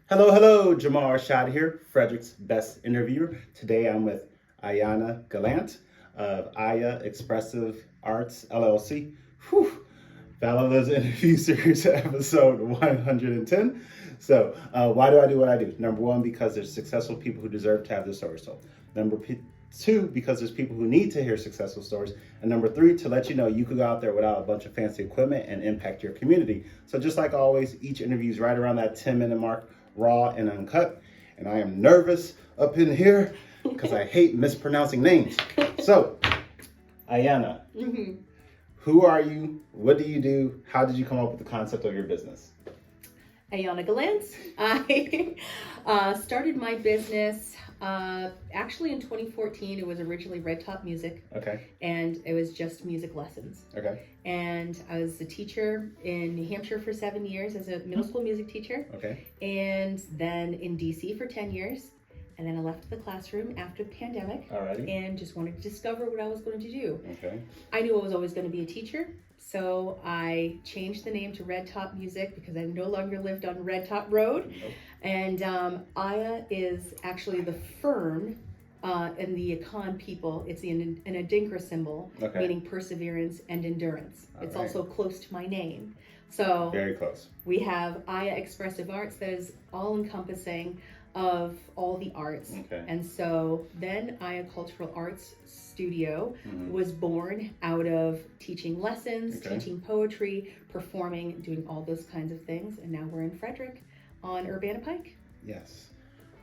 Hello, hello, Jamal Arshad here, Frederick's best interviewer. Today I'm with Ayanna Gallant of Expressive Arts LLC. Whew. ValorLives Interview Series episode 110. So, why do I do what I do? Number one, because there's successful people who deserve to have their stories told. Two, because there's people who need to hear successful stories. And number three, to let you know you could go out there without a bunch of fancy equipment and impact your community. So just like always, each interview is right around that 10-minute mark, raw and uncut. And I am nervous up in here because I hate mispronouncing names. So, Ayanna, who are you? What do you do? How did you come up with the concept of your business? Ayanna Gallant. I started my business actually in 2014. It was originally Red Top Music. Okay. And it was just music lessons. Okay. And I was a teacher in New Hampshire for 7 years as a middle school music teacher. Okay. And then in DC for 10 years. And then I left the classroom after the pandemic. Alrighty. And just wanted to discover what I was going to do. Okay. I knew I was always going to be a teacher. So I changed the name to Red Top Music because I no longer lived on Red Top Road. Nope. And Aya is actually the fern and the Akan people. It's an Adinkra symbol, Okay. meaning perseverance and endurance. It's Alright. also close to my name. So Very close. we have Aya Expressive Arts that is all encompassing of all the arts. Okay. And so then Aya Cultural Arts Studio Mhm. was born out of teaching lessons, Okay. teaching poetry, performing, doing all those kinds of things. And now we're in Frederick on Urbana Pike. Yes.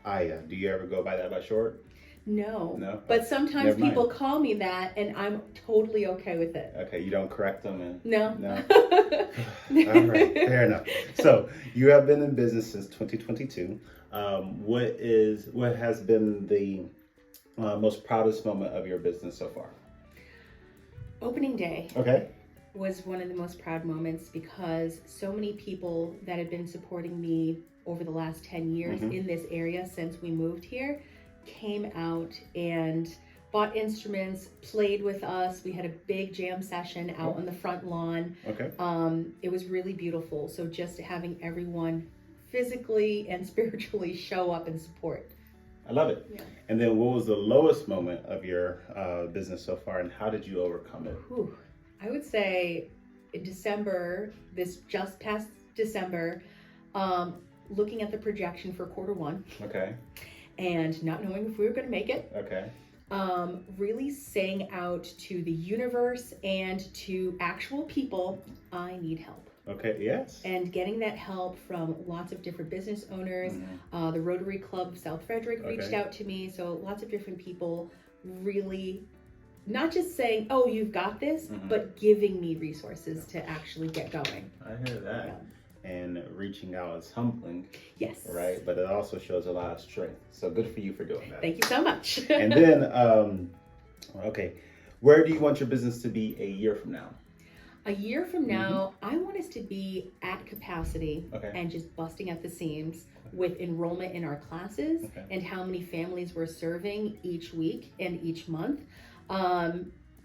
Aya. Do you ever go by that by short? No. No? But sometimes Never mind. people call me that and I'm totally okay with it. Okay, you don't correct them and No. No. All right, fair enough. So you have been in business since 2022. What has been the most proudest moment of your business so far? Opening day Okay. was one of the most proud moments because so many people that have been supporting me over the last 10 years Mhm. in this area since we moved here came out and bought instruments, played with us. We had a big jam session out on the front lawn. Okay. It was really beautiful. So just having everyone physically and spiritually show up and support. I love it. Yeah. And then what was the lowest moment of your business so far and how did you overcome it? Whew. I would say in December, this just past December, looking at the projection for Q1 Okay. and not knowing if we were going to make it, Okay. really saying out to the universe and to actual people, I need help. Okay. Yes. And getting that help from lots of different business owners. Mhm. The Rotary Club of South Frederick reached Okay. out to me. So lots of different people really not just saying, oh, you've got this, Mhm. but giving me resources to actually get going. I hear that. Yeah. And reaching out is humbling, Yes. right? But it also shows a lot of strength. So good for you for doing that. Thank you so much. And then, okay, where do you want your business to be a year from now? A year from now, I want us to be at capacity Okay. and just busting at the seams with enrollment in our classes Okay. and how many families we're serving each week and each month.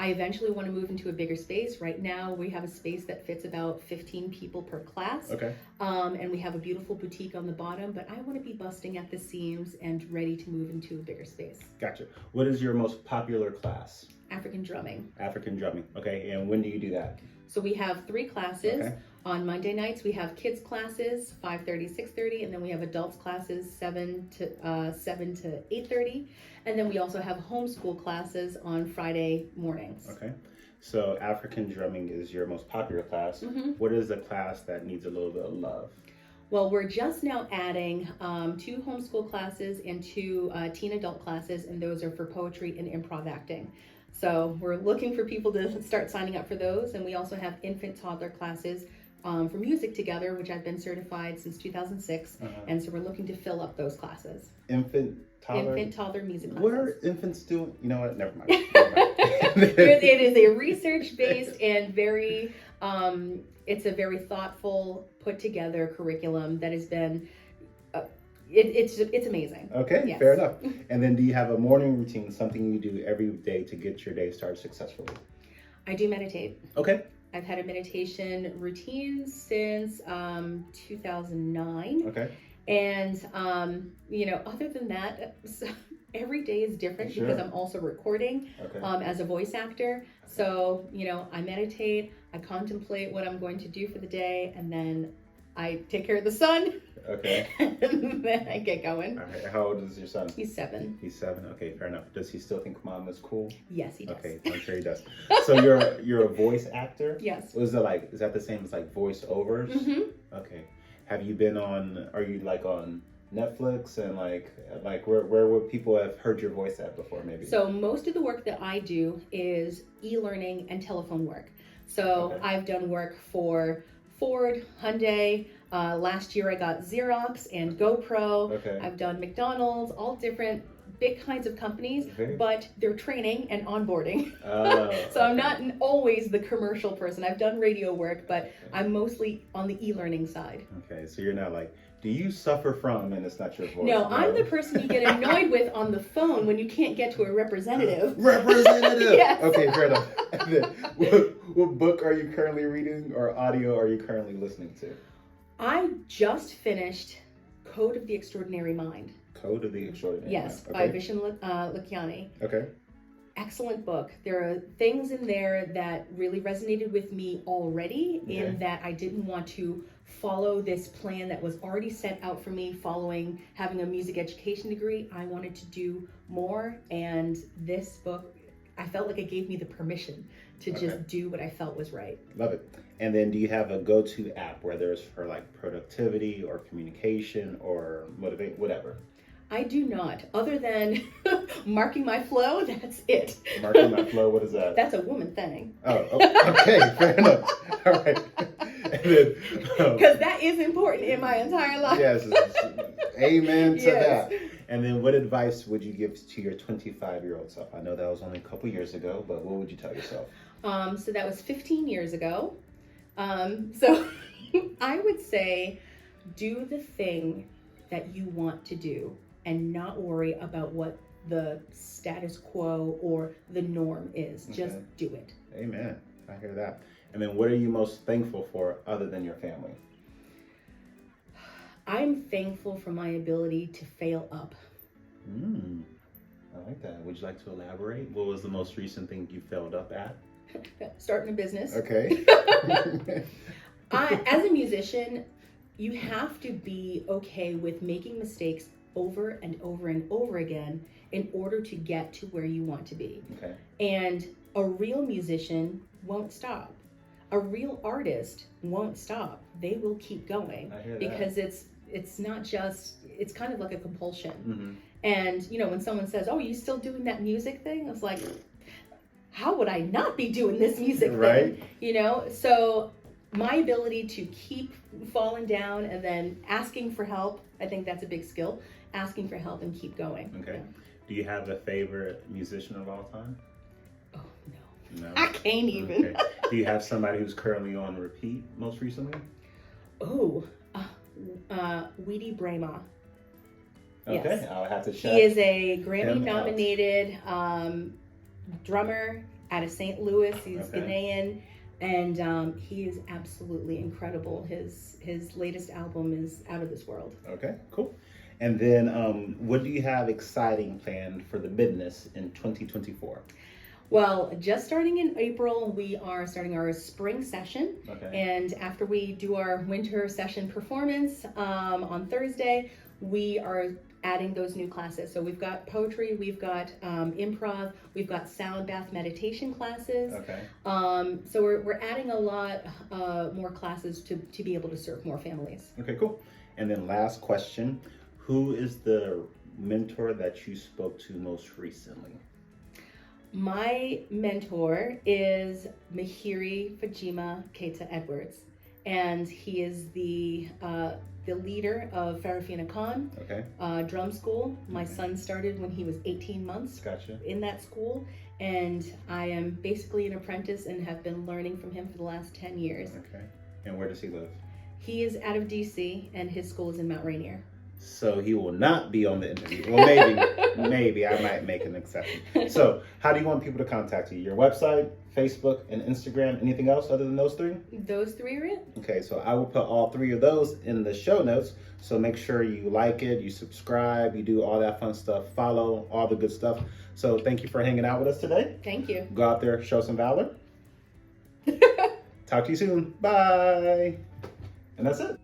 I eventually want to move into a bigger space. Right now, we have a space that fits about 15 people per class. Okay. And we have a beautiful boutique on the bottom, but I want to be busting at the seams and ready to move into a bigger space. Gotcha. What is your most popular class? African drumming. African drumming. Okay. And when do you do that? So we have 3 classes. Okay. On Monday nights, we have kids classes, 5:30, 6:30, and then we have adults classes, 7 to 8:30. And then we also have homeschool classes on Friday mornings. Okay. So African drumming is your most popular class. Mhm. What is the class that needs a little bit of love? Well, we're just now adding 2 homeschool classes and 2 teen adult classes, and those are for poetry and improv acting. So we're looking for people to start signing up for those. And we also have infant toddler classes for music together, which I've been certified since 2006. And so we're looking to fill up those classes. Infant toddler? Infant toddler music classes. What are infants doing? You know what? Never mind. Never mind. It is a research-based and very, it's a very thoughtful, put together curriculum that has been, it's amazing. Okay, Yes. fair enough. And then do you have a morning routine, something you do every day to get your day started successfully? I do meditate. Okay. I've had a meditation routine since 2009. Okay. And, other than that, every day is different Sure. because I'm also recording as a voice actor. So, I meditate, I contemplate what I'm going to do for the day, and then I take care of the son. Okay. And then I get going. All right. How old is your son? He's 7. He's 7. Okay, fair enough. Does he still think mom is cool? Yes, he does. Okay, I'm sure he does. So you're a voice actor? Yes. Is that the same as like voiceovers? Mm-hmm. Okay. Have you been on? Are you like on Netflix and like where would people have heard your voice at before maybe? So most of the work that I do is e-learning and telephone work. So I've done work for Ford, Hyundai. Last year I got Xerox and GoPro. Okay. I've done McDonald's, all different big kinds of companies, but they're training and onboarding. So I'm not always the commercial person. I've done radio work, but I'm mostly on the e-learning side. Okay, so you're not like, do you suffer from, and it's not your voice? No, I'm the person you get annoyed with on the phone when you can't get to a representative. Representative! Yes. Okay, fair enough. What book are you currently reading or audio are you currently listening to? I just finished Code of the Extraordinary Mind. Code of the Extraordinary Yes, Mind. by Vishen Lakhiani. Okay. Excellent book. There are things in there that really resonated with me already, in that I didn't want to follow this plan that was already set out for me following having a music education degree. I wanted to do more, and this book, I felt like it gave me the permission to just do what I felt was right. Love it. And then do you have a go-to app, whether it's for like productivity or communication or motivate, whatever? I do not. Other than marking my flow, that's it. Marking my flow, what is that? That's a woman thing. Oh, okay, fair enough. All right. Because that is important in my entire life. Yes, amen to that. And then what advice would you give to your 25-year-old self? I know that was only a couple years ago, but what would you tell yourself? So that was 15 years ago. So I would say do the thing that you want to do and not worry about what the status quo or the norm is. Just do it. Amen. I hear that. And then what are you most thankful for other than your family? I'm thankful for my ability to fail up. I like that. Would you like to elaborate? What was the most recent thing you failed up at? Starting a business. Okay. As a musician, you have to be okay with making mistakes over and over and over again in order to get to where you want to be. Okay. And a real musician won't stop. A real artist won't stop. They will keep going. I hear that. Because it's not just, it's kind of like a compulsion. And when someone says, "Oh, you still doing that music thing?" I was like, how would I not be doing this music thing? So my ability to keep falling down and then asking for help, I think that's a big skill. Asking for help and keep going. Okay. Do you have a favorite musician of all time? Oh, no. I can't even. Okay. Do you have somebody who's currently on repeat most recently? Oh, Weedy Brema. Okay, yes. I'll have to check. He is a Grammy-nominated drummer out of St. Louis. He's Ghanaian, and he is absolutely incredible. His latest album is out of this world. Okay, cool. And then what do you have exciting planned for the business in 2024? Well, just starting in April, we are starting our spring session. And after we do our winter session performance on Thursday, we are adding those new classes. So we've got poetry, we've got improv, we've got sound bath meditation classes. So we're adding a lot more classes to be able to serve more families. Okay, cool. And then last question, who is the mentor that you spoke to most recently? My mentor is Mahiri Fajima Keita Edwards, and he is the leader of Farafina Khan drum school. My son started when he was 18 months in that school, and I am basically an apprentice and have been learning from him for the last 10 years. Okay. And where does he live? He is out of DC, and his school is in Mount Rainier. So he will not be on the interview. Well, maybe I might make an exception. So how do you want people to contact you? Your website, Facebook, and Instagram? Anything else other than those three? Those three are it. Okay, so I will put all three of those in the show notes. So make sure you like it, you subscribe, you do all that fun stuff, follow, all the good stuff. So thank you for hanging out with us today. Thank you. Go out there, show some valor. Talk to you soon. Bye. And that's it.